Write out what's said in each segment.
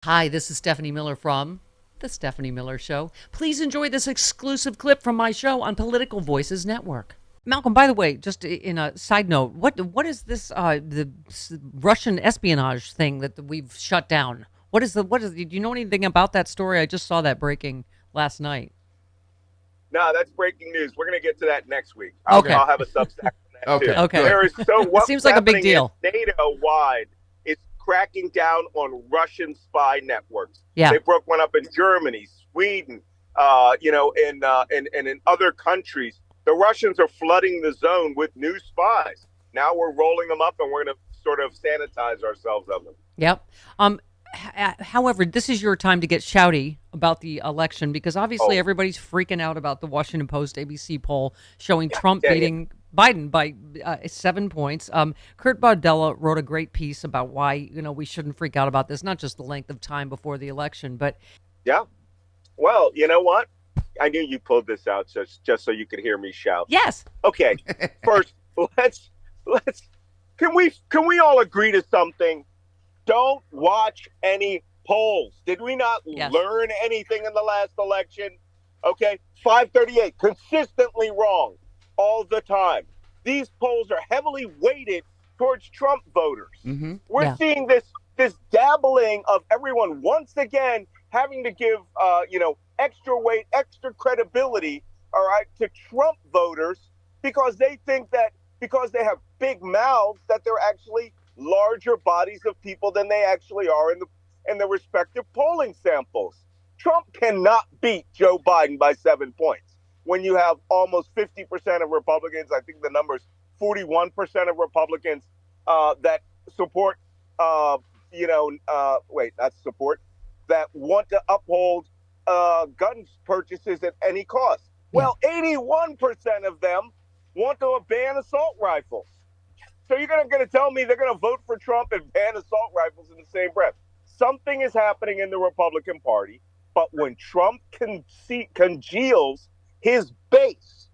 Hi, this is Stephanie Miller from The Stephanie Miller Show. Please enjoy this exclusive clip from my show on Political Voices Network. Malcolm, by the way, just in a side note, what is this the Russian espionage thing that we've shut down? What is do you know anything about that story? I just saw that breaking last night. No, that's breaking news. We're going to get to that next week. Okay. I'll have a Substack on that Okay. too. Okay. There is It seems like a big deal. NATO-wide, it's cracking down on Russian spy networks. Yeah. They broke one up in Germany, Sweden, and in other countries. The Russians are flooding the zone with new spies. Now we're rolling them up, and we're going to sort of sanitize ourselves of them. Yep. However, this is your time to get shouty about the election because obviously everybody's freaking out about the Washington Post ABC poll showing Trump beating Biden by 7 points. Kurt Bardella wrote a great piece about why we shouldn't freak out about this, not just the length of time before the election, but yeah. Well, you know what? I knew you pulled this out just so you could hear me shout. Yes. Okay. First, let's can we all agree to something? Don't watch any polls. Did we not learn anything in the last election? Okay, 538, consistently wrong all the time. These polls are heavily weighted towards Trump voters. Mm-hmm. We're seeing this dabbling of everyone once again having to give extra weight, extra credibility, all right, to Trump voters because they think that because they have big mouths that they're actually larger bodies of people than they actually are in the respective polling samples. Trump cannot beat Joe Biden by 7 points when you have almost 50% of Republicans. I think the number's 41% of Republicans that support, not support, that want to uphold gun purchases at any cost. Well, 81% of them want to ban assault rifles. So you're going to tell me they're going to vote for Trump and ban assault rifles in the same breath. Something is happening in the Republican Party, but when Trump congeals his base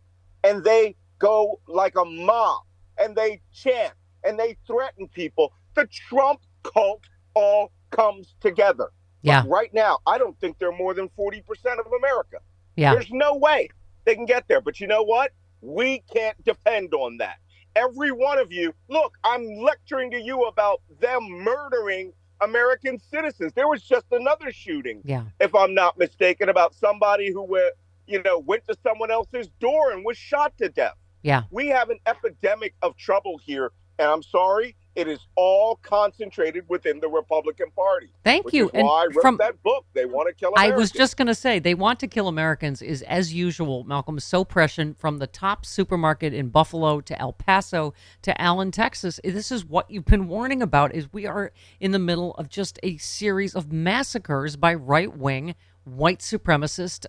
and they go like a mob and they chant and they threaten people, the Trump cult all comes together. Yeah. But right now, I don't think they're more than 40% of America. Yeah. There's no way they can get there. But you know what? We can't depend on that. Every one of you, look, I'm lecturing to you about them murdering American citizens. There was just another shooting, if I'm not mistaken, about somebody who went to someone else's door and was shot to death. Yeah. We have an epidemic of trouble here, and I'm sorry, it is all concentrated within the Republican Party. Thank you. And why I wrote that book. They want to kill Americans. I was just going to say, they want to kill Americans is, as usual, Malcolm, so prescient from the top supermarket in Buffalo to El Paso to Allen, Texas. This is what you've been warning about, is we are in the middle of just a series of massacres by right-wing, white supremacist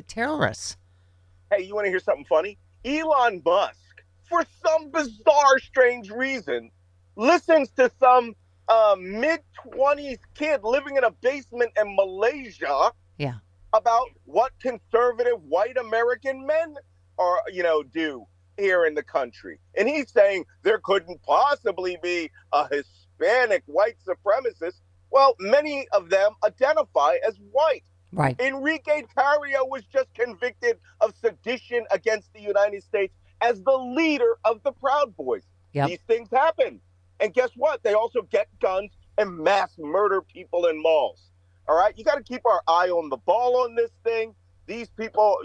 terrorists. Hey, you want to hear something funny? Elon Musk, for some bizarre, strange reason, listens to some mid-20s kid living in a basement in Malaysia about what conservative white American men do here in the country. And he's saying there couldn't possibly be a Hispanic white supremacist. Well, many of them identify as white. Right. Enrique Tarrio was just convicted of sedition against the United States as the leader of the Proud Boys. Yep. These things happen. And guess what? They also get guns and mass murder people in malls. All right? You got to keep our eye on the ball on this thing. These people,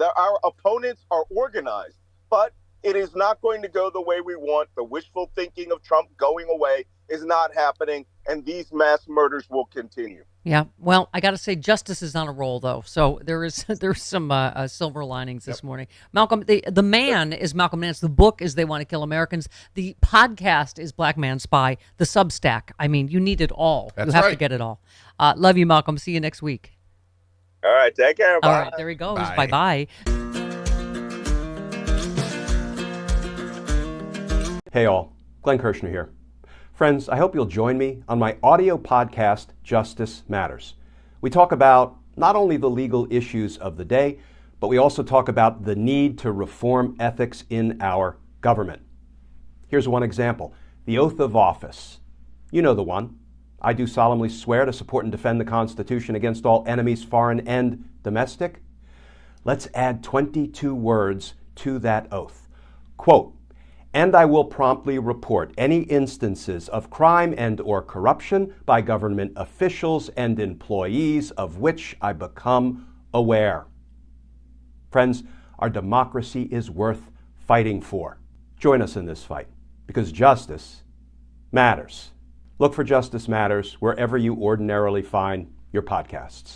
our opponents are organized. But it is not going to go the way we want. The wishful thinking of Trump going away is not happening. And these mass murders will continue. Yeah, well, I got to say, justice is on a roll, though. So there's some silver linings this morning. Malcolm, the man is Malcolm Nance. The book is They Want to Kill Americans. The podcast is Black Man Spy. The Substack. I mean, you need it all. That's you have right. to get it all. Love you, Malcolm. See you next week. All right, take care. Bye. All right, there he goes. Bye-bye. Hey all, Glenn Kirschner here. Friends, I hope you'll join me on my audio podcast, Justice Matters. We talk about not only the legal issues of the day, but we also talk about the need to reform ethics in our government. Here's one example, the oath of office. You know the one. I do solemnly swear to support and defend the Constitution against all enemies, foreign and domestic. Let's add 22 words to that oath. Quote, and I will promptly report any instances of crime and or corruption by government officials and employees of which I become aware. Friends, our democracy is worth fighting for. Join us in this fight, because justice matters. Look for Justice Matters wherever you ordinarily find your podcasts.